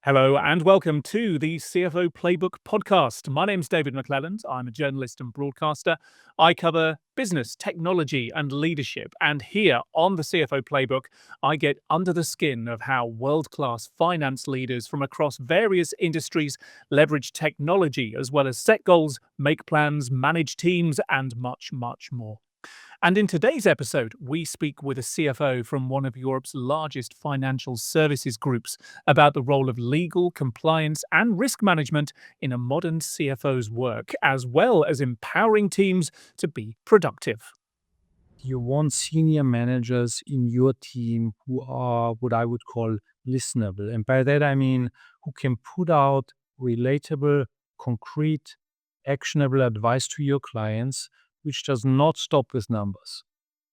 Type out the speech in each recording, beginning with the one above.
Hello and welcome to the CFO Playbook podcast. My name's David McClelland. I'm a journalist and broadcaster. I cover business, technology, and leadership. And here on the CFO Playbook, I get under the skin of how world-class finance leaders from across various industries leverage technology as well as set goals, make plans, manage teams, and much, much more. And in today's episode, we speak with a CFO from one of Europe's largest financial services groups about the role of legal, compliance, and risk management in a modern CFO's work, as well as empowering teams to be productive. You want senior managers in your team who are what I would call listenable. And by that, I mean who can put out relatable, concrete, actionable advice to your clients, which does not stop with numbers,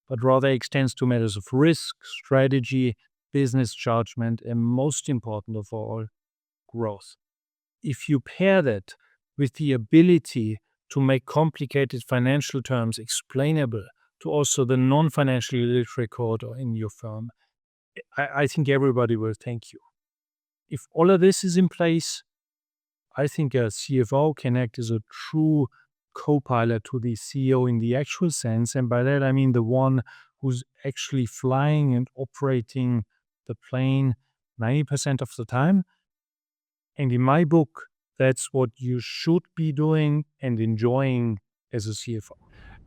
but rather extends to matters of risk, strategy, business judgment, and most important of all, growth. If you pair that with the ability to make complicated financial terms explainable to also the non-financially literate coder in your firm, I think everybody will thank you. If all of this is in place, I think a CFO can act as a true co-pilot to the CEO in the actual sense. And by that, I mean the one who's actually flying and operating the plane 90% of the time. And in my book, that's what you should be doing and enjoying as a CFO.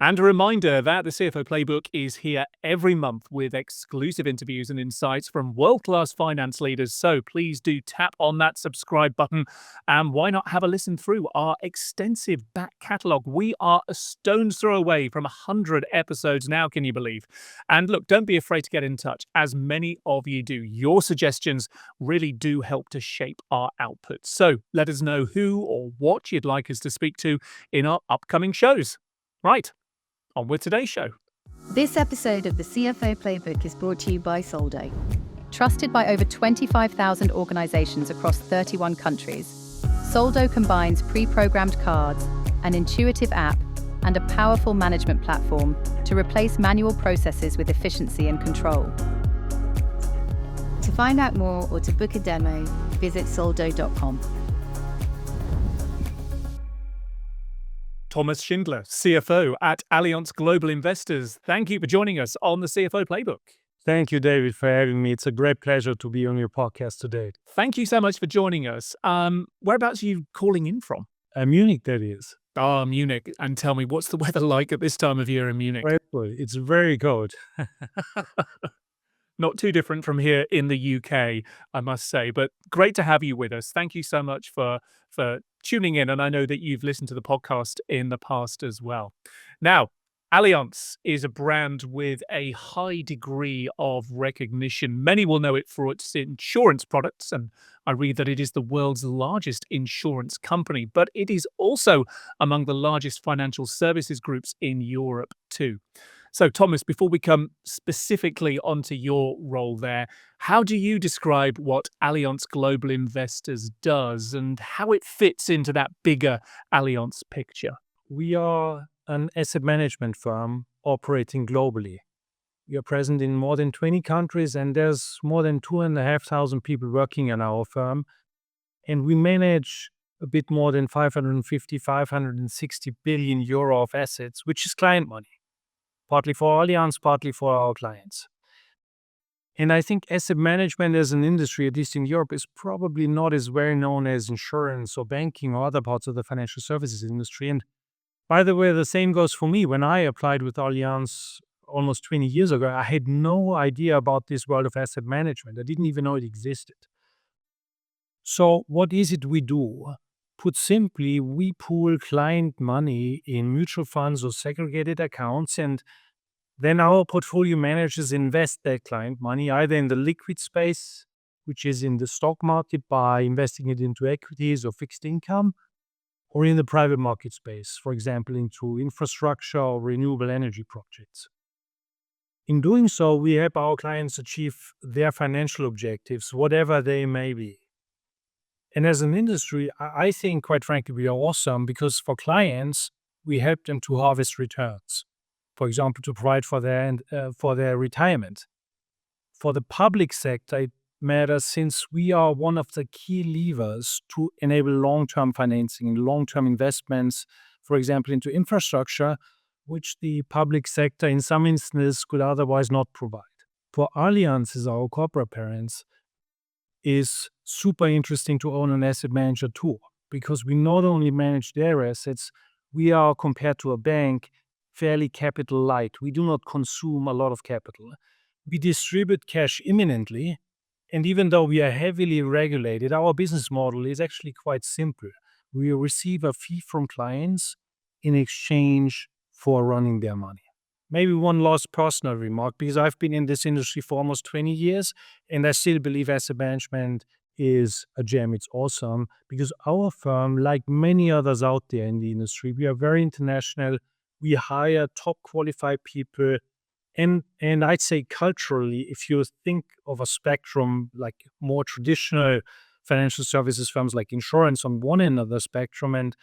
And a reminder that the CFO Playbook is here every month with exclusive interviews and insights from world-class finance leaders. So please do tap on that subscribe button and why not have a listen through our extensive back catalogue. We are a stone's throw away from 100 episodes now, can you believe? And look, don't be afraid to get in touch, as many of you do. Your suggestions really do help to shape our output. So let us know who or what you'd like us to speak to in our upcoming shows. Right. On with today's show. This episode of the CFO Playbook is brought to you by Soldo. Trusted by over 25,000 organizations across 31 countries, Soldo combines pre-programmed cards, an intuitive app, and a powerful management platform to replace manual processes with efficiency and control. To find out more or to book a demo, visit soldo.com. Thomas Schindler, CFO at Allianz Global Investors. Thank you for joining us on the CFO Playbook. Thank you, David, for having me. It's a great pleasure to be on your podcast today. Thank you so much for joining us. Whereabouts are you calling in from? Munich, that is. Oh, Munich. And tell me, what's the weather like at this time of year in Munich? It's very cold. Not too different from here in the UK, I must say, but great to have you with us. Thank you so much for tuning in, and I know that you've listened to the podcast in the past as well. Now, Allianz is a brand with a high degree of recognition. Many will know it for its insurance products, and I read that it is the world's largest insurance company, but it is also among the largest financial services groups in Europe too. So, Thomas, before we come specifically onto your role there, how do you describe what Allianz Global Investors does and how it fits into that bigger Allianz picture? We are an asset management firm operating globally. We are present in more than 20 countries, and there's more than 2,500 people working in our firm. And we manage a bit more than 560 billion euro of assets, which is client money. Partly for Allianz, partly for our clients. And I think asset management as an industry, at least in Europe, is probably not as well known as insurance or banking or other parts of the financial services industry. And by the way, the same goes for me. When I applied with Allianz almost 20 years ago, I had no idea about this world of asset management. I didn't even know it existed. So what is it we do? Put simply, we pool client money in mutual funds or segregated accounts, and then our portfolio managers invest that client money either in the liquid space, which is in the stock market by investing it into equities or fixed income, or in the private market space, for example, into infrastructure or renewable energy projects. In doing so, we help our clients achieve their financial objectives, whatever they may be. And as an industry, I think, quite frankly, we are awesome because for clients, we help them to harvest returns. For example, to provide for their retirement. For the public sector, it matters since we are one of the key levers to enable long-term financing, long-term investments, for example, into infrastructure, which the public sector in some instances could otherwise not provide. For Allianz, as our corporate parents, is super interesting to own an asset manager too, because we not only manage their assets, we are, compared to a bank, fairly capital light. We do not consume a lot of capital. We distribute cash imminently, and even though we are heavily regulated, our business model is actually quite simple. We receive a fee from clients in exchange for running their money. Maybe one last personal remark, because I've been in this industry for almost 20 years, and I still believe asset management is a gem. It's awesome because our firm, like many others out there in the industry, we are very international. We hire top qualified people. And I'd say culturally, if you think of a spectrum like more traditional financial services firms like insurance on one end of the spectrum, and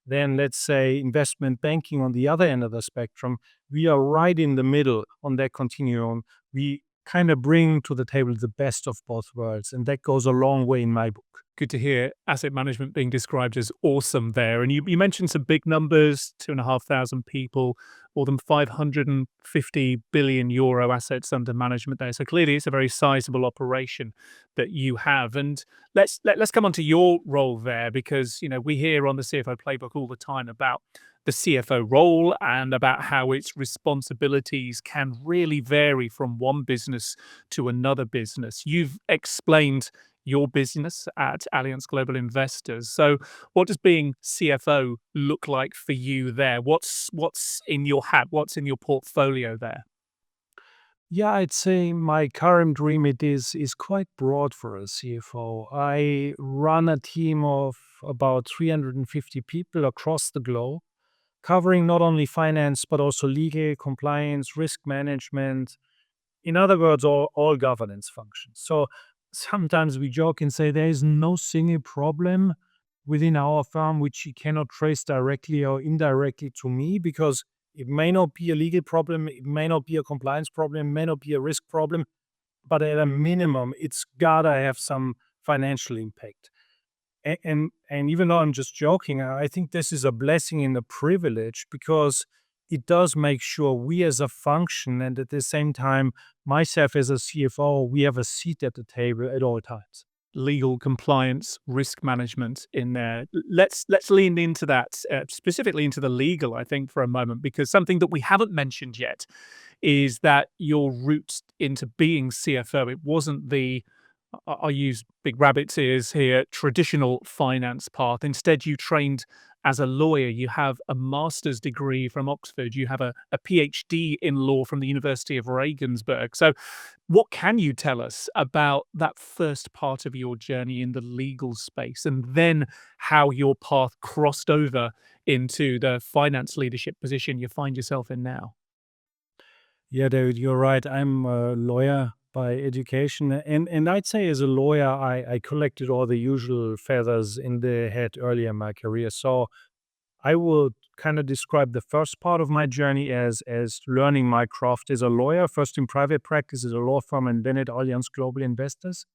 then let's say investment banking on the other end of the spectrum, we are right in the middle on that continuum. We kind of bring to the table the best of both worlds, and that goes a long way in my book. Good to hear asset management being described as awesome there. And you mentioned some big numbers, 2,500 people, more than 550 billion euro assets under management there. So clearly it's a very sizable operation that you have. And let's come on to your role there, because we hear on the CFO playbook all the time about the CFO role and about how its responsibilities can really vary from one business to another business. You've explained your business at Allianz Global Investors. So what does being CFO look like for you there? What's in your hat? What's in your portfolio there? Yeah, I'd say my current remit is quite broad for a CFO. I run a team of about 350 people across the globe, covering not only finance, but also legal, compliance, risk management. In other words, all governance functions. So sometimes we joke and say there is no single problem within our firm which you cannot trace directly or indirectly to me, because it may not be a legal problem, it may not be a compliance problem, it may not be a risk problem, but at a minimum, it's gotta have some financial impact. And even though I'm just joking, I think this is a blessing and a privilege, because it does make sure we as a function, and at the same time, myself as a CFO, we have a seat at the table at all times. Legal compliance, risk management in there. Let's lean into that, specifically into the legal, I think, for a moment, because something that we haven't mentioned yet is that your route into being CFO, it wasn't the, I'll use big rabbit's ears here, traditional finance path. Instead, you trained as a lawyer. You have a master's degree from Oxford. You have a PhD in law from the University of Regensburg. So what can you tell us about that first part of your journey in the legal space, and then how your path crossed over into the finance leadership position you find yourself in now? Yeah, David, you're right. I'm a lawyer by education. And I'd say as a lawyer, I collected all the usual feathers in the head early in my career. So I would kind of describe the first part of my journey as learning my craft as a lawyer, first in private practice as a law firm and then at Allianz Global Investors.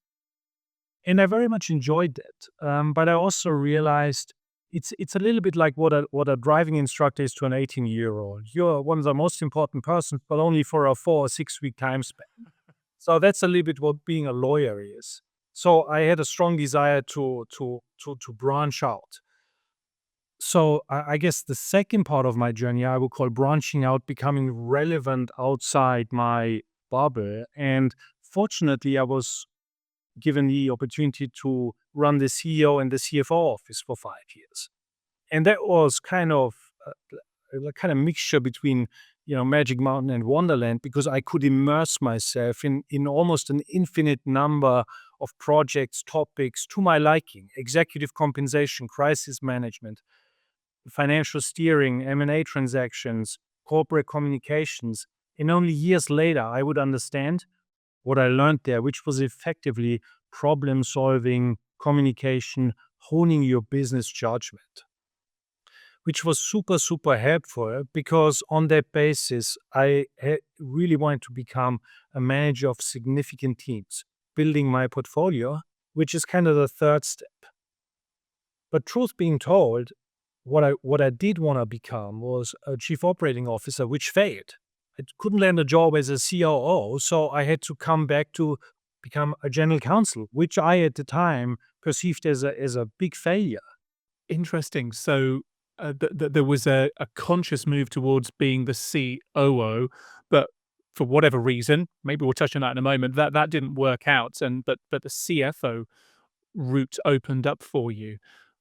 And I very much enjoyed that. But I also realized it's a little bit like what a driving instructor is to an 18-year-old. You're one of the most important persons, but only for a 4 or 6 week time span. So that's a little bit what being a lawyer is. So I had a strong desire to branch out. So I guess the second part of my journey I would call branching out, becoming relevant outside my bubble. And fortunately, I was given the opportunity to run the CEO and the CFO office for 5 years. And that was kind of a kind of mixture between Magic Mountain and Wonderland, because I could immerse myself in almost an infinite number of projects, topics to my liking: executive compensation, crisis management, financial steering, M&A transactions, corporate communications. And only years later, I would understand what I learned there, which was effectively problem solving, communication, honing your business judgment, which was super, super helpful, because on that basis, I really wanted to become a manager of significant teams. building my portfolio, which is kind of the third step. But truth being told, what I did want to become was a chief operating officer, which failed. I couldn't land a job as a COO, so I had to come back to become a general counsel, which I at the time perceived as a big failure. Interesting. So there was a conscious move towards being the COO, but for whatever reason, maybe we'll touch on that in a moment, that didn't work out. But the CFO route opened up for you.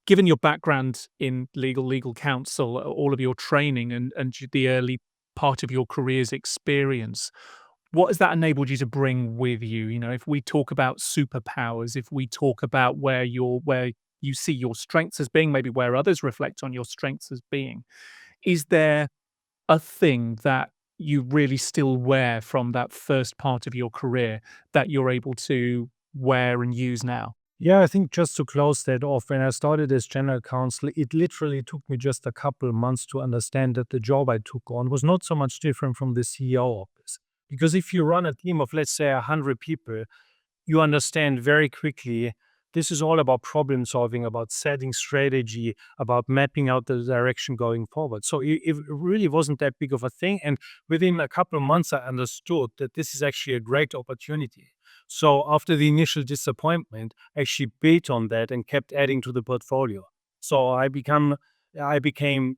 Given your background in legal counsel, all of your training and the early part of your career's experience, what has that enabled you to bring with you? You know, if we talk about superpowers, if we talk about where you see your strengths as being, maybe where others reflect on your strengths as being, is there a thing that you really still wear from that first part of your career that you're able to wear and use now? Yeah, I think just to close that off, when I started as general counsel, it literally took me just a couple of months to understand that the job I took on was not so much different from the CEO office. Because if you run a team of, let's say, 100 people, you understand very quickly this is all about problem solving, about setting strategy, about mapping out the direction going forward. So it really wasn't that big of a thing. And within a couple of months, I understood that this is actually a great opportunity. So after the initial disappointment, I actually built on that and kept adding to the portfolio. So I became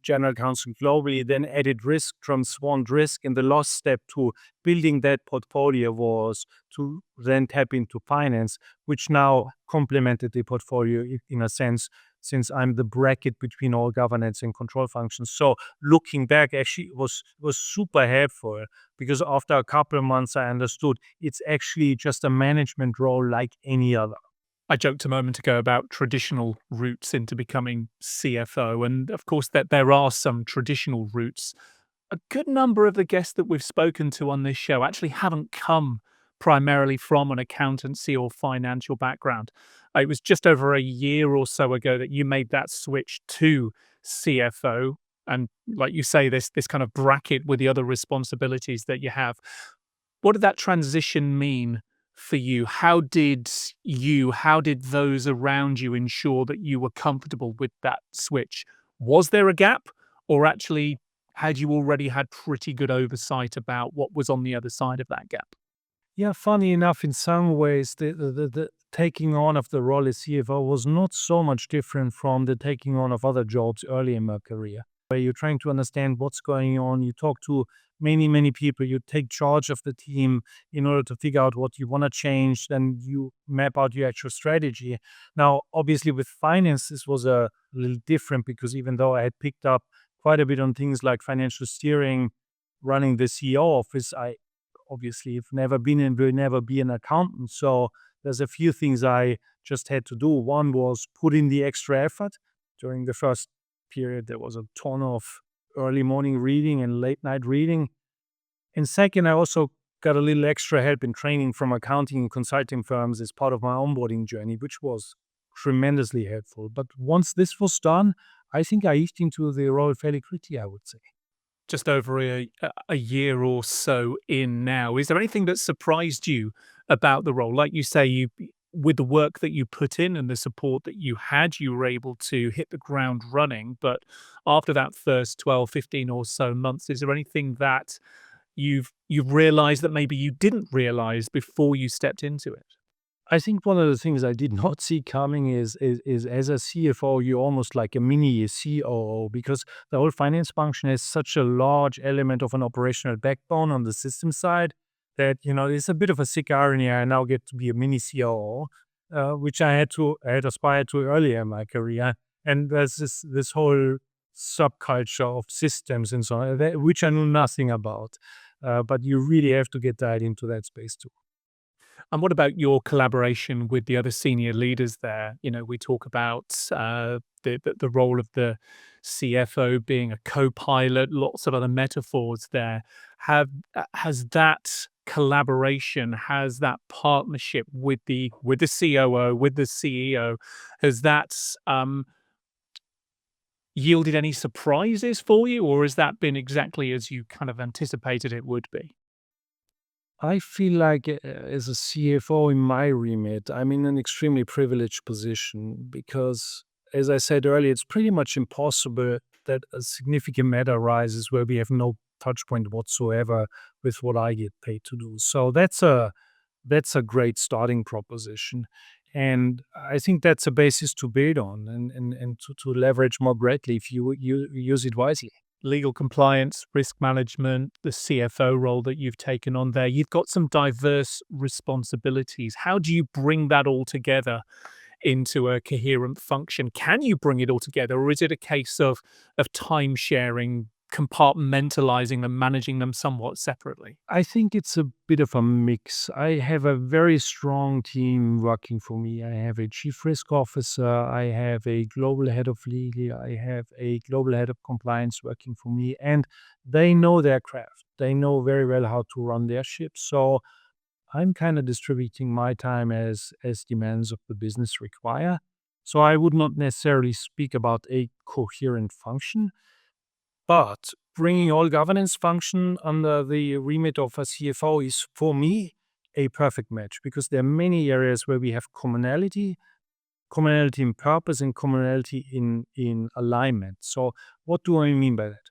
general counsel globally, then added risk, transformed risk, and the last step to building that portfolio was to then tap into finance, which now complemented the portfolio in a sense, since I'm the bracket between all governance and control functions. So looking back, actually was super helpful because after a couple of months, I understood it's actually just a management role like any other. I joked a moment ago about traditional routes into becoming CFO, and of course that there are some traditional routes. A good number of the guests that we've spoken to on this show actually haven't come primarily from an accountancy or financial background. It was just over a year or so ago that you made that switch to CFO, and like you say, this kind of bracket with the other responsibilities that you have. What did that transition mean for you? How did those around you ensure that you were comfortable with that switch? Was there a gap, or actually had you already had pretty good oversight about what was on the other side of that gap? Yeah, funny enough, in some ways, the taking on of the role as CFO was not so much different from the taking on of other jobs early in my career, where you're trying to understand what's going on. You talk to many people, you take charge of the team in order to figure out what you want to change, then you map out your actual strategy. Now, obviously, with finance, this was a little different because even though I had picked up quite a bit on things like financial steering, running the CEO office, I obviously have never been and will never be an accountant. So there's a few things I just had to do. One was put in the extra effort. During the first period, there was a ton of early morning reading and late night reading. And second, I also got a little extra help in training from accounting and consulting firms as part of my onboarding journey, which was tremendously helpful. But once this was done, I think I eased into the role fairly quickly, I would say. Just over a year or so in now, is there anything that surprised you about the role? Like you say, with the work that you put in and the support that you had, you were able to hit the ground running. But after that first 12, 15 or so months, is there anything that you've realized that maybe you didn't realize before you stepped into it? I think one of the things I did not see coming is as a CFO, you're almost like a mini COO because the whole finance function has such a large element of an operational backbone on the system side that, it's a bit of a sick irony. I now get to be a mini COO, which I had aspired to earlier in my career. And there's this whole subculture of systems and so on, which I knew nothing about. But you really have to get dialed into that space too. And what about your collaboration with the other senior leaders there? You know, we talk about the role of the CFO being a co-pilot, lots of other metaphors there. Has that collaboration, has that partnership with the COO, with the CEO, has that yielded any surprises for you, or has that been exactly as you kind of anticipated it would be? I feel like as a CFO in my remit, I'm in an extremely privileged position because, as I said earlier, it's pretty much impossible that a significant matter arises where we have no touch point whatsoever with what I get paid to do. So that's a great starting proposition. And I think that's a basis to build on and to leverage more greatly if you use it wisely. Legal compliance, risk management, the CFO role that you've taken on there, you've got some diverse responsibilities. How do you bring that all together into a coherent function? Can you bring it all together, or is it a case of time sharing, compartmentalizing them, managing them somewhat separately? I think it's a bit of a mix. I have a very strong team working for me. I have a chief risk officer, I have a global head of legal, I have a global head of compliance working for me, and they know their craft. They know very well how to run their ship. So I'm kind of distributing my time as demands of the business require. So I would not necessarily speak about a coherent function, but bringing all governance function under the remit of a CFO is, for me, a perfect match because there are many areas where we have commonality in purpose and commonality in alignment. So what do I mean by that?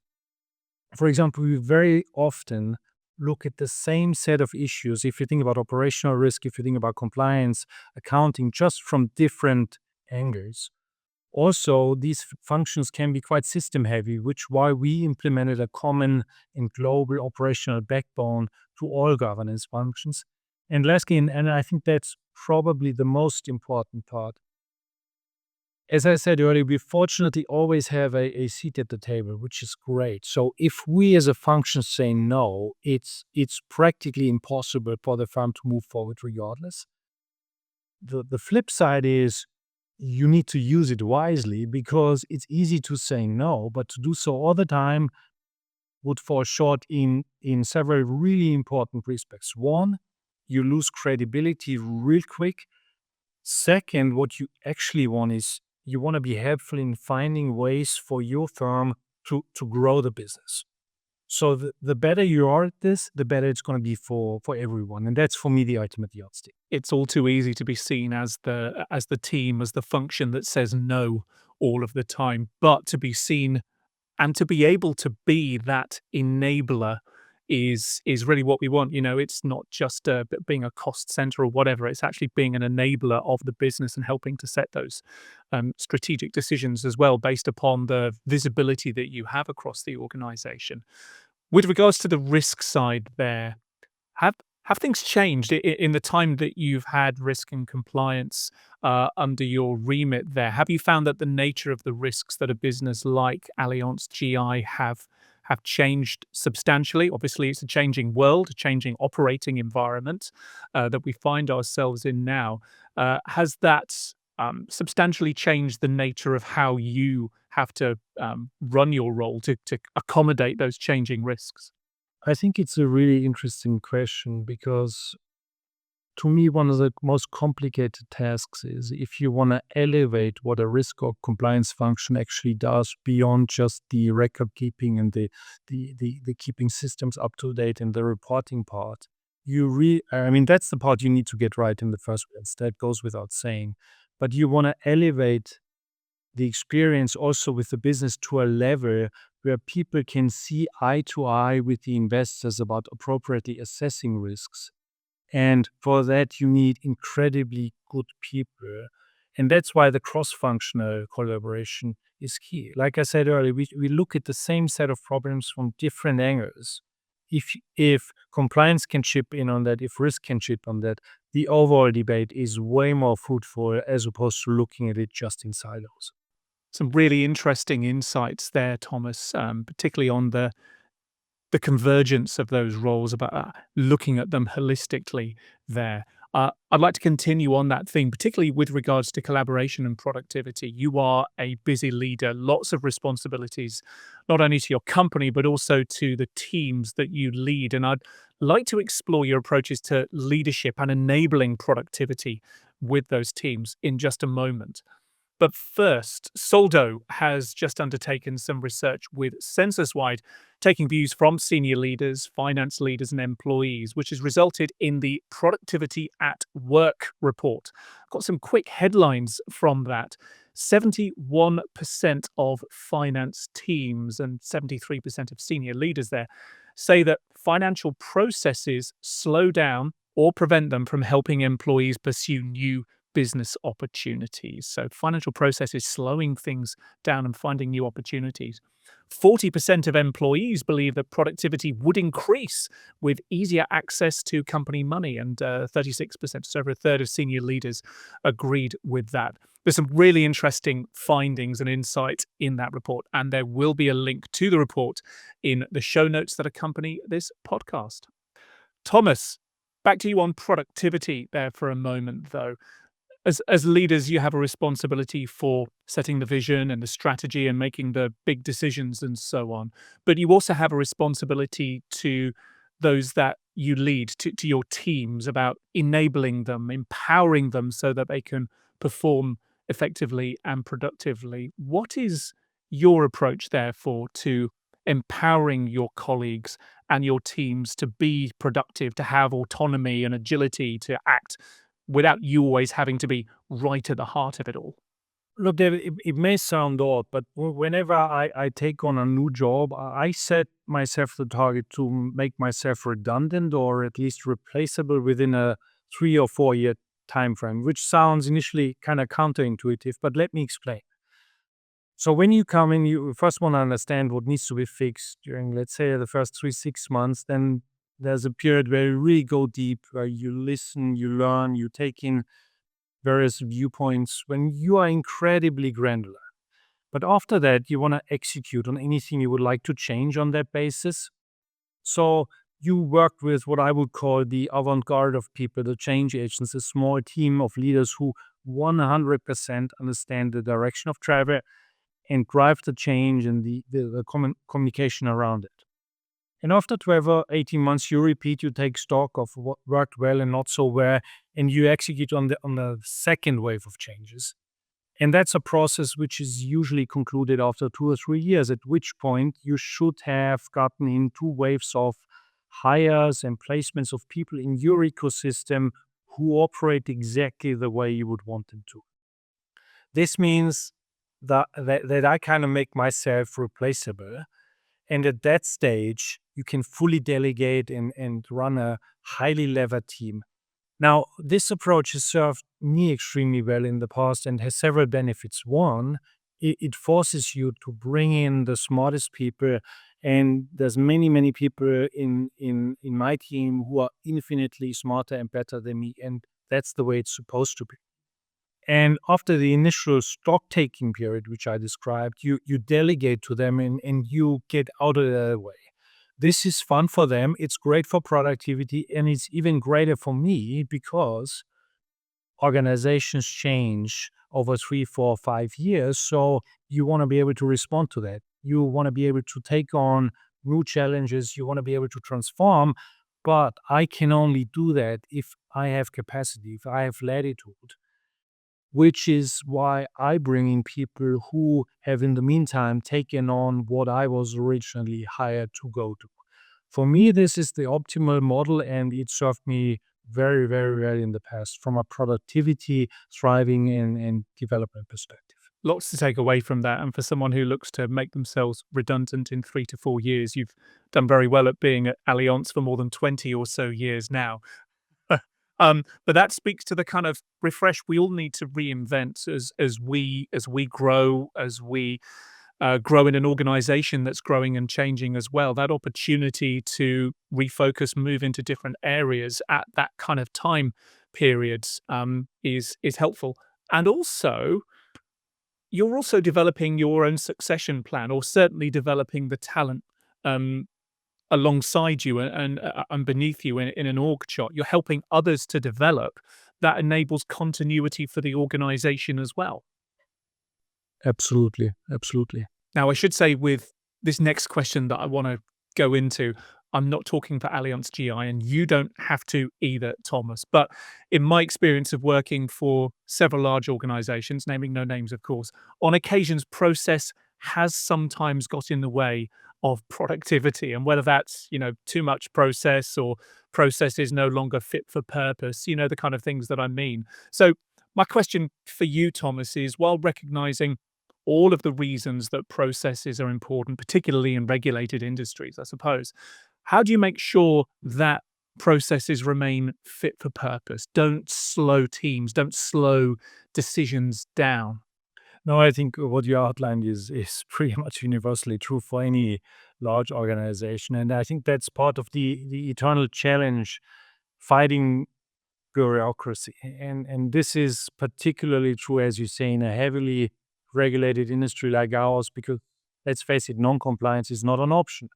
For example, we very often look at the same set of issues. If you think about operational risk, if you think about compliance, accounting, just from different angles. Also, these functions can be quite system heavy, which why we implemented a common and global operational backbone to all governance functions. And lastly, and I think that's probably the most important part. As I said earlier, we fortunately always have a seat at the table, which is great. So if we as a function say no, it's practically impossible for the firm to move forward regardless. The flip side is you need to use it wisely because it's easy to say no, but to do so all the time would fall short in several really important respects. One, you lose credibility real quick. Second, what you actually want is you want to be helpful in finding ways for your firm to grow the business. So the better you are at this, the better it's going to be for everyone. And that's for me the ultimate yardstick. It's all too easy to be seen as the team, as the function that says no all of the time, but to be seen and to be able to be that enabler is really what we want. It's not just being a cost center or whatever. It's actually being an enabler of the business and helping to set those strategic decisions as well, based upon the visibility that you have across the organization. With regards to the risk side there, have have things changed in the time that you've had risk and compliance under your remit there? Have you found that the nature of the risks that a business like AllianzGI have changed substantially? Obviously, it's a changing world, a changing operating environment that we find ourselves in now. Has that substantially changed the nature of how you have to run your role to accommodate those changing risks? I think it's a really interesting question because to me, one of the most complicated tasks is if you want to elevate what a risk or compliance function actually does beyond just the record keeping and the keeping systems up to date and the reporting part. I mean, that's the part you need to get right in the first place. That goes without saying. But you want to elevate the experience also with the business to a level where people can see eye to eye with the investors about appropriately assessing risks. And for that, you need incredibly good people. And that's why the cross-functional collaboration is key. Like I said earlier, we look at the same set of problems from different angles. If compliance can chip in on that, if risk can chip on that, the overall debate is way more fruitful as opposed to looking at it just in silos. Some really interesting insights there, Thomas, particularly on the convergence of those roles, about looking at them holistically there. I'd like to continue on that theme, particularly with regards to collaboration and productivity. You are a busy leader, lots of responsibilities, not only to your company, but also to the teams that you lead. And I'd like to explore your approaches to leadership and enabling productivity with those teams in just a moment. But first, Soldo has just undertaken some research with Censuswide, taking views from senior leaders, finance leaders, and employees, which has resulted in the Productivity at Work report. Got some quick headlines from that. 71% of finance teams and 73% of senior leaders there say that financial processes slow down or prevent them from helping employees pursue new business opportunities. So financial processes slowing things down and finding new opportunities. 40% of employees believe that productivity would increase with easier access to company money, and 36%, so over a third of senior leaders agreed with that. There's some really interesting findings and insight in that report, and there will be a link to the report in the show notes that accompany this podcast. Thomas, back to you on productivity there for a moment, though. As leaders, you have a responsibility for setting the vision and the strategy and making the big decisions and so on. But you also have a responsibility to those that you lead, to your teams, about enabling them, empowering them so that they can perform effectively and productively. What is your approach, therefore, to empowering your colleagues and your teams to be productive, to have autonomy and agility, to act without you always having to be right at the heart of it all? Look, David, it may sound odd, but whenever I take on a new job, I set myself the target to make myself redundant or at least replaceable within a 3 or 4 year time frame, which sounds initially kind of counterintuitive, but let me explain. So when you come in, you first want to understand what needs to be fixed during, let's say, the first 3, 6 months. Then there's a period where you really go deep, where you listen, you learn, you take in various viewpoints when you are incredibly granular. But after that, you want to execute on anything you would like to change on that basis. So you work with what I would call the avant-garde of people, the change agents, a small team of leaders who 100% understand the direction of travel and drive the change and the communication around it. And after 12 or 18 months, you repeat, you take stock of what worked well and not so well, and you execute on the second wave of changes. And that's a process which is usually concluded after 2 or 3 years, at which point you should have gotten in 2 waves of hires and placements of people in your ecosystem who operate exactly the way you would want them to. This means that I kind of make myself replaceable. And at that stage, you can fully delegate and run a highly levered team. Now, this approach has served me extremely well in the past and has several benefits. One, it forces you to bring in the smartest people, and there's many people in my team who are infinitely smarter and better than me, and that's the way it's supposed to be. And after the initial stock taking period, which I described, you delegate to them and you get out of their way. This is fun for them. It's great for productivity, and it's even greater for me because organizations change over 3, 4, 5 years. So you want to be able to respond to that. You want to be able to take on new challenges. You want to be able to transform. But I can only do that if I have capacity, if I have latitude, which is why I bring in people who have in the meantime taken on what I was originally hired to go to. For me, this is the optimal model, and it served me very, very well in the past from a productivity, thriving, and development perspective. Lots to take away from that. And for someone who looks to make themselves redundant in 3 to 4 years, you've done very well at being at Allianz for more than 20 or so years now. But that speaks to the kind of refresh we all need to reinvent as we grow, as we grow in an organization that's growing and changing as well. That opportunity to refocus, move into different areas at that kind of time periods is helpful. And also, you're also developing your own succession plan, or certainly developing the talent alongside you and beneath you in an org chart. You're helping others to develop. That enables continuity for the organization as well. Absolutely. Now, I should say, with this next question that I want to go into, I'm not talking for AllianzGI, and you don't have to either, Thomas. But in my experience of working for several large organizations, naming no names, of course, on occasions, process has sometimes got in the way of productivity. And whether that's, too much process or process is no longer fit for purpose, the kind of things that I mean. So, my question for you, Thomas, is while recognizing all of the reasons that processes are important, particularly in regulated industries, I suppose. How do you make sure that processes remain fit for purpose? Don't slow teams, don't slow decisions down. No, I think what you outlined is pretty much universally true for any large organization, and I think that's part of the eternal challenge, fighting bureaucracy, and this is particularly true, as you say, in a heavily regulated industry like ours, because let's face it, non-compliance is not an option.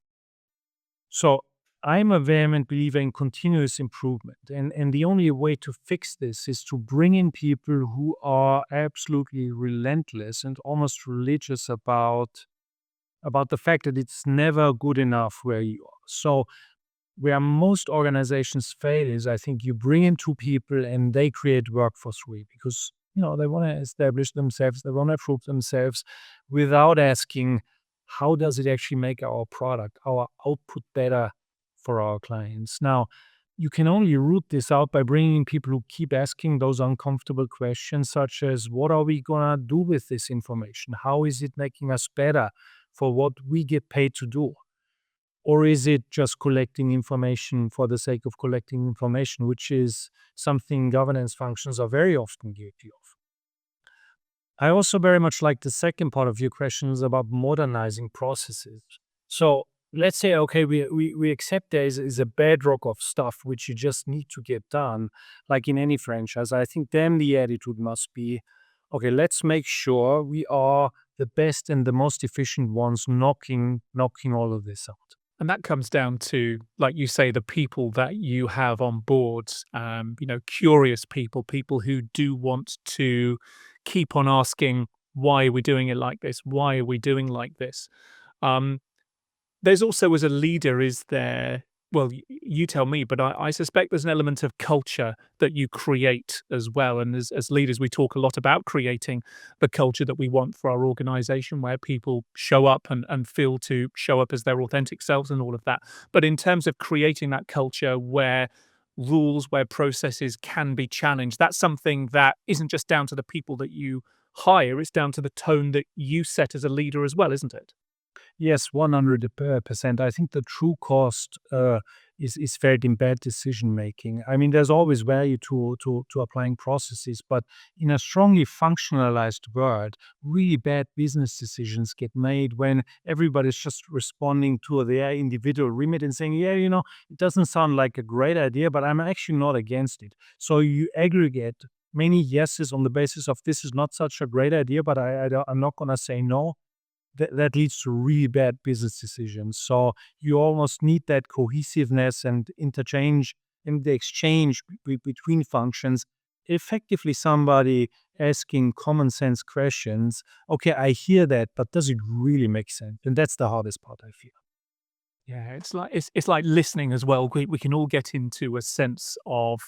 So I'm a vehement believer in continuous improvement. And the only way to fix this is to bring in people who are absolutely relentless and almost religious about the fact that it's never good enough where you are. So where most organizations fail is, I think, you bring in two people and they create work for three because they want to establish themselves, they want to prove themselves without asking, how does it actually make our product, our output better for our clients? Now, you can only root this out by bringing people who keep asking those uncomfortable questions, such as, what are we going to do with this information? How is it making us better for what we get paid to do? Or is it just collecting information for the sake of collecting information, which is something governance functions are very often guilty of? I also very much like the second part of your questions about modernizing processes. So let's say, okay, we accept there is a bedrock of stuff which you just need to get done, like in any franchise. I think then the attitude must be, okay, let's make sure we are the best and the most efficient ones knocking all of this out. And that comes down to, like you say, the people that you have on board, curious people, people who do want to keep on asking, why are we doing it like this? Why are we doing like this? Um, there's also, as a leader, is there, well, you tell me, but I suspect there's an element of culture that you create as well. And as leaders, we talk a lot about creating the culture that we want for our organization, where people show up and feel to show up as their authentic selves and all of that. But in terms of creating that culture where rules, where processes can be challenged, that's something that isn't just down to the people that you hire, it's down to the tone that you set as a leader as well, isn't it? Yes, 100%. I think the true cost is felt in bad decision making. I mean, there's always value to applying processes, but in a strongly functionalized world, really bad business decisions get made when everybody's just responding to their individual remit and saying, yeah, it doesn't sound like a great idea, but I'm actually not against it. So you aggregate many yeses on the basis of this is not such a great idea, but I'm not going to say no. That leads to really bad business decisions. So you almost need that cohesiveness and interchange in the exchange between functions. Effectively, somebody asking common sense questions. Okay, I hear that, but does it really make sense? And that's the hardest part, I feel. Yeah, it's like listening as well. We can all get into a sense of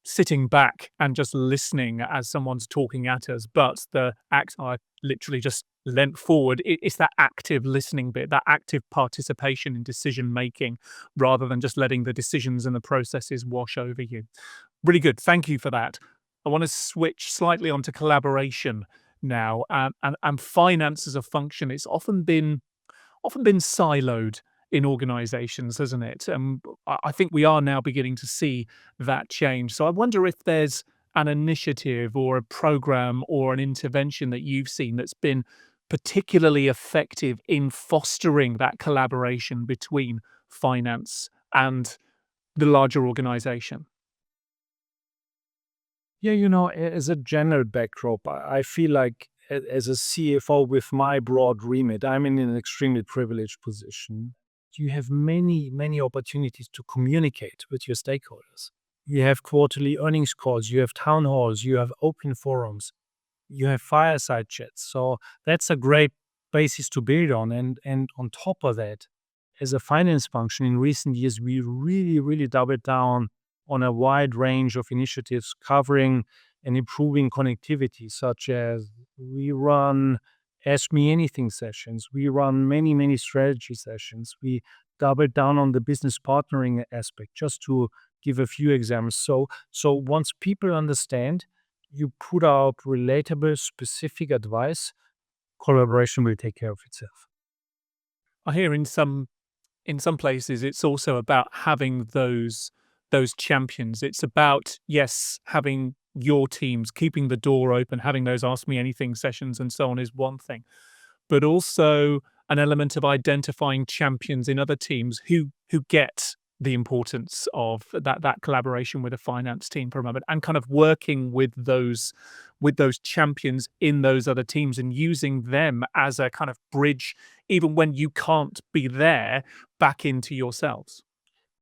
sitting back and just listening as someone's talking at us. But the act, I literally just leant forward. It's that active listening bit, that active participation in decision making, rather than just letting the decisions and the processes wash over you. Really good. Thank you for that. I want to switch slightly onto collaboration now, and finance as a function. It's often been siloed in organizations, hasn't it? And I think we are now beginning to see that change. So I wonder if there's an initiative or a program or an intervention that you've seen that's been particularly effective in fostering that collaboration between finance and the larger organization. Yeah, as a general backdrop, I feel like as a CFO with my broad remit, I'm in an extremely privileged position. You have many, many opportunities to communicate with your stakeholders. You have quarterly earnings calls, you have town halls, you have open forums, you have fireside chats. So that's a great basis to build on. And on top of that, as a finance function in recent years, we really doubled down on a wide range of initiatives covering and improving connectivity, such as we run Ask Me Anything sessions, we run many strategy sessions, we doubled down on the business partnering aspect, just to give a few examples. So once people understand, you put out relatable, specific advice, collaboration will take care of itself. I hear in some places it's also about having those champions. It's about, yes, having your teams, keeping the door open, having those ask me anything sessions and so on is one thing, but also an element of identifying champions in other teams who get the importance of that collaboration with a finance team for a moment, and kind of working with those champions in those other teams and using them as a kind of bridge, even when you can't be there, back into yourselves.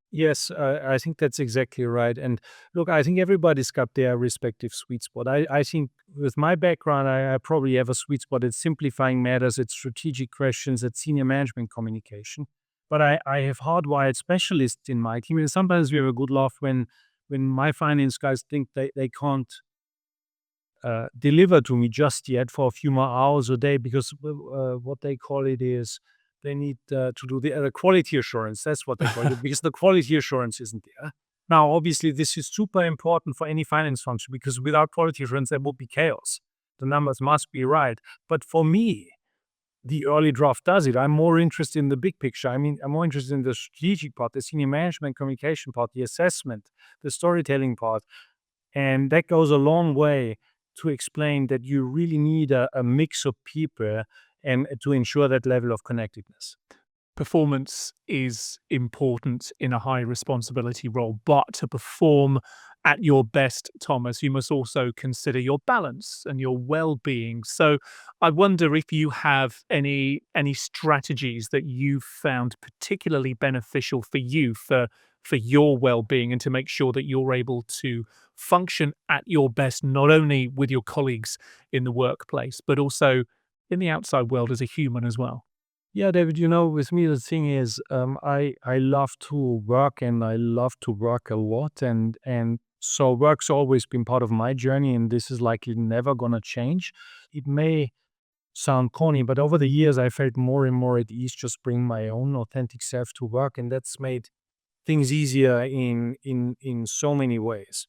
Yes, I think that's exactly right. And look, I think everybody's got their respective sweet spot. I think with my background, I probably have a sweet spot at simplifying matters, at strategic questions, at senior management communication. But I have hardwired specialists in my team. And sometimes we have a good laugh when my finance guys think they can't deliver to me just yet for a few more hours a day because what they call it is they need to do the quality assurance. That's what they call it because the quality assurance isn't there. Now, obviously, this is super important for any finance function because without quality assurance, there would be chaos. The numbers must be right. But for me, the early draft does it. I'm more interested in the big picture. I mean, I'm more interested in the strategic part, the senior management communication part, the assessment, the storytelling part. And that goes a long way to explain that you really need a mix of people and to ensure that level of connectedness. Performance is important in a high responsibility role, but to perform at your best, Thomas, you must also consider your balance and your well-being. So I wonder if you have any strategies that you've found particularly beneficial for you for your well-being and to make sure that you're able to function at your best, not only with your colleagues in the workplace, but also in the outside world as a human as well. Yeah, David, with me, the thing is, I love to work and I love to work a lot. And so work's always been part of my journey, and this is likely never going to change. It may sound corny, but over the years, I felt more and more at ease just bring my own authentic self to work. And that's made things easier in so many ways.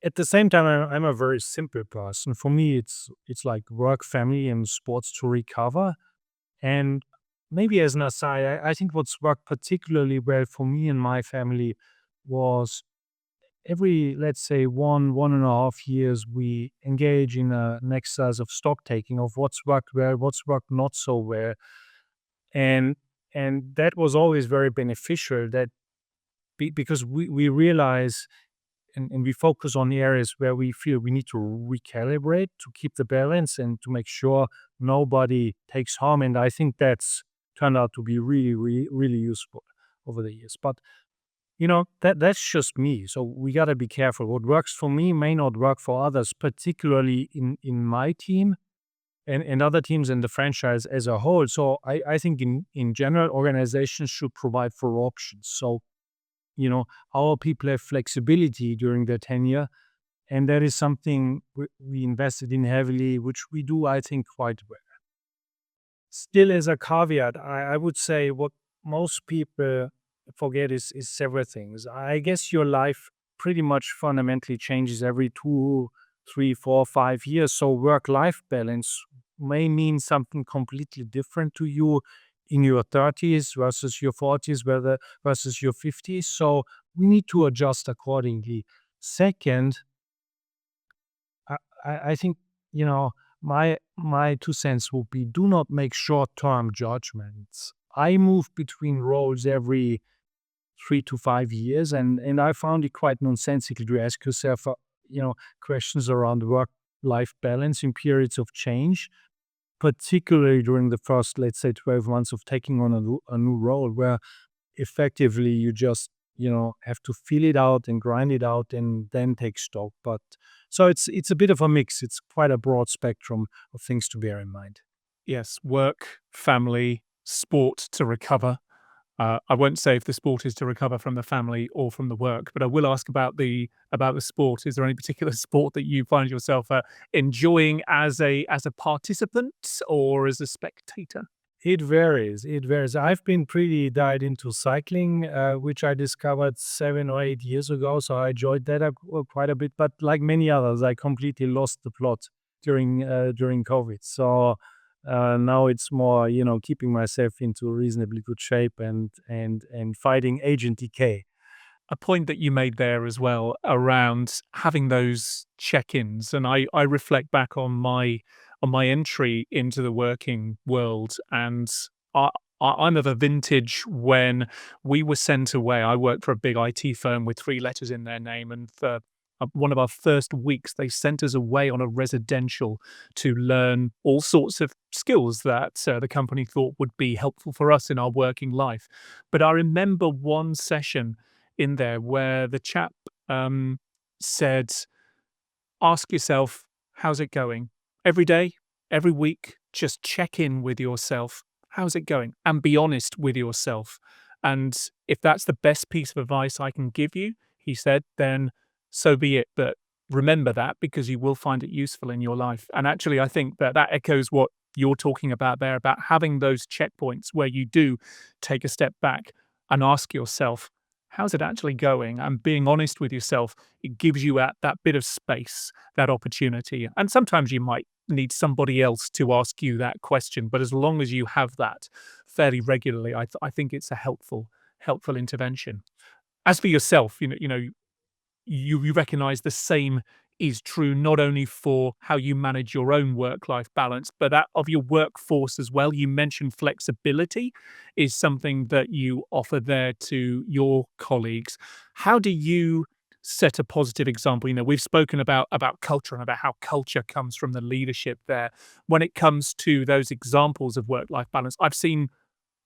At the same time, I'm a very simple person. For me, it's like work, family, and sports to recover. And maybe as an aside, I think what's worked particularly well for me and my family was every, let's say, 1.5 years, we engage in an exercise of stock taking of what's worked well, what's worked not so well. And and that was always very beneficial that because we realize and we focus on the areas where we feel we need to recalibrate to keep the balance and to make sure nobody takes harm. And I think that's turned out to be really useful over the years. But that's just me. So we gotta be careful. What works for me may not work for others, particularly in my team and other teams in the franchise as a whole. So I think in general, organizations should provide for options. So our people have flexibility during their tenure, and that is something we invested in heavily, which we do, I think, quite well. Still, as a caveat, I would say what most people forget is several things. I guess your life pretty much fundamentally changes every 2, 3, 4, 5 years. So work-life balance may mean something completely different to you in your 30s versus your 40s, versus your 50s. So we need to adjust accordingly. Second, I think, my 2 cents would be do not make short-term judgments. I move between roles every 3 to 5 years, and I found it quite nonsensical to ask yourself, questions around work-life balance in periods of change, particularly during the first, let's say, 12 months of taking on a new role, where effectively you just have to feel it out and grind it out and then take stock. But so it's a bit of a mix. It's quite a broad spectrum of things to bear in mind. Yes, work, family, sport to recover. I won't say if the sport is to recover from the family or from the work, but I will ask about the sport. Is there any particular sport that you find yourself enjoying as a participant or as a spectator? It varies. It varies. I've been pretty dialed into cycling, which I discovered 7 or 8 years ago. So I enjoyed that quite a bit. But like many others, I completely lost the plot during COVID. So now it's more, keeping myself into reasonably good shape and fighting agent decay. A point that you made there as well around having those check-ins, and I reflect back on my entry into the working world, and I, I'm of a vintage when we were sent away. I worked for a big IT firm with three letters in their name, and for one of our first weeks, they sent us away on a residential to learn all sorts of skills that the company thought would be helpful for us in our working life. But I remember one session in there where the chap said, ask yourself, how's it going? Every day, every week, just check in with yourself. How's it going? And be honest with yourself. And if that's the best piece of advice I can give you, he said, then so be it. But remember that because you will find it useful in your life. And actually, I think that that echoes what you're talking about there about having those checkpoints where you do take a step back and ask yourself, how's it actually going? And being honest with yourself, it gives you that bit of space, that opportunity. And sometimes you might need somebody else to ask you that question, but as long as you have that fairly regularly, I think it's a helpful intervention. As for yourself, you recognize the same is true not only for how you manage your own work-life balance, but that of your workforce as well. You mentioned flexibility is something that you offer there to your colleagues. How do you set a positive example? We've spoken about culture and about how culture comes from the leadership there. When it comes to those examples of work-life balance, I've seen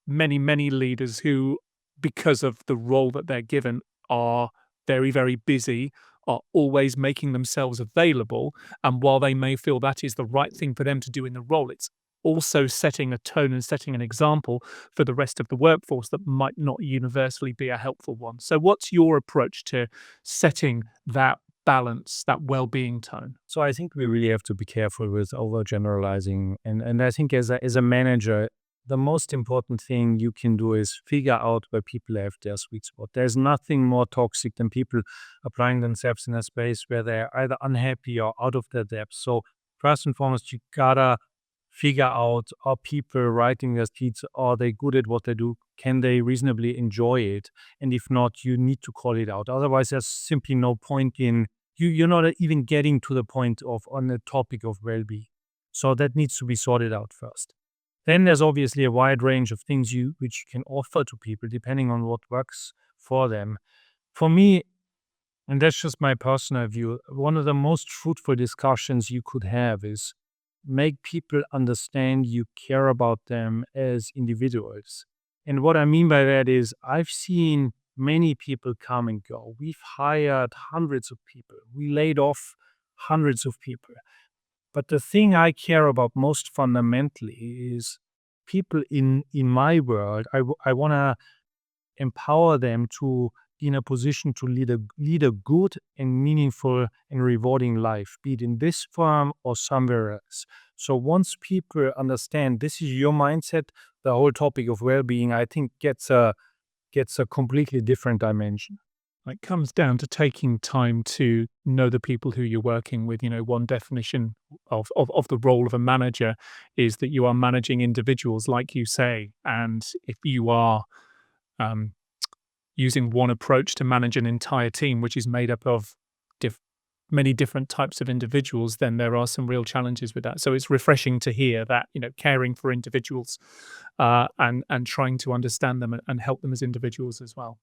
many leaders who, because of the role that they're given, are very busy, are always making themselves available. And while they may feel that is the right thing for them to do in the role, it's also setting a tone and setting an example for the rest of the workforce that might not universally be a helpful one. So what's your approach to setting that balance, that well-being tone? So I think we really have to be careful with overgeneralizing. And I think as a manager, the most important thing you can do is figure out where people have their sweet spot. There's nothing more toxic than people applying themselves in a space where they're either unhappy or out of their depth. So first and foremost, you gotta figure out, are people writing their speeds? Are they good at what they do? Can they reasonably enjoy it? And if not, you need to call it out. Otherwise, there's simply no point in you're not even getting to the point of on the topic of well-being. So that needs to be sorted out first. Then there's obviously a wide range of things which you can offer to people depending on what works for them. For me, and that's just my personal view, one of the most fruitful discussions you could have is make people understand you care about them as individuals. And what I mean by that is I've seen many people come and go. We've hired hundreds of people. We laid off hundreds of people. But the thing I care about most fundamentally is people in my world. I want to empower them to be in a position to lead a good and meaningful and rewarding life, be it in this firm or somewhere else. So once people understand this is your mindset, the whole topic of well-being, I think gets a completely different dimension. It comes down to taking time to know the people who you're working with. One definition of the role of a manager is that you are managing individuals, like you say. And if you are using one approach to manage an entire team, which is made up of many different types of individuals, then there are some real challenges with that. So it's refreshing to hear that, caring for individuals and trying to understand them and help them as individuals as well.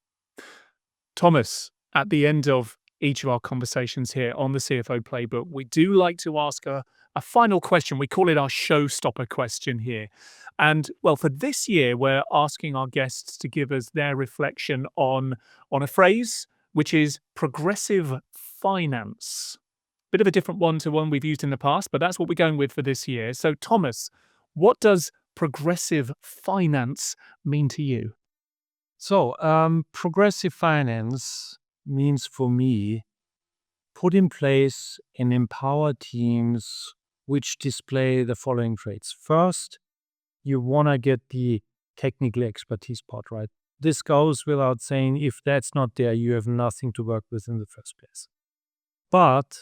Thomas, at the end of each of our conversations here on the CFO Playbook, we do like to ask a final question. We call it our showstopper question here. And well, for this year, we're asking our guests to give us their reflection on a phrase, which is progressive finance. Bit of a different one to one we've used in the past, but that's what we're going with for this year. So Thomas, what does progressive finance mean to you? So, progressive finance means for me put in place and empower teams which display the following traits. First, you want to get the technical expertise part right. This goes without saying. If that's not there, you have nothing to work with in the first place. But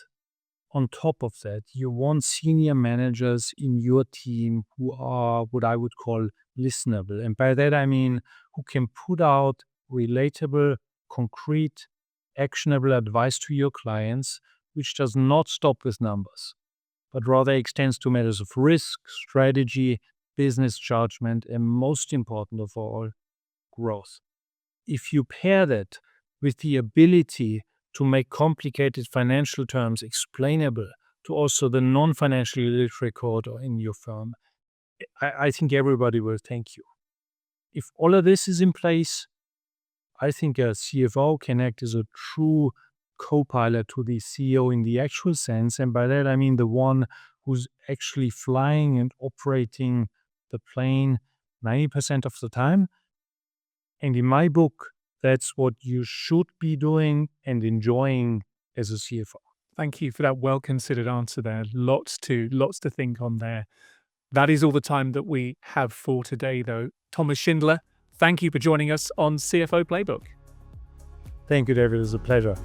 on top of that, you want senior managers in your team who are what I would call listenable. And by that, I mean who can put out relatable, concrete, actionable advice to your clients, which does not stop with numbers, but rather extends to matters of risk, strategy, business judgment, and most important of all, growth. If you pair that with the ability to make complicated financial terms explainable to also the non-financially literate coder in your firm, I think everybody will thank you. If all of this is in place, I think a CFO can act as a true co-pilot to the CEO in the actual sense. And by that, I mean the one who's actually flying and operating the plane 90% of the time. And in my book, that's what you should be doing and enjoying as a CFO. Thank you for that well-considered answer there. Lots to think on there. That is all the time that we have for today, though. Thomas Schindler, thank you for joining us on CFO Playbook. Thank you, David. It was a pleasure.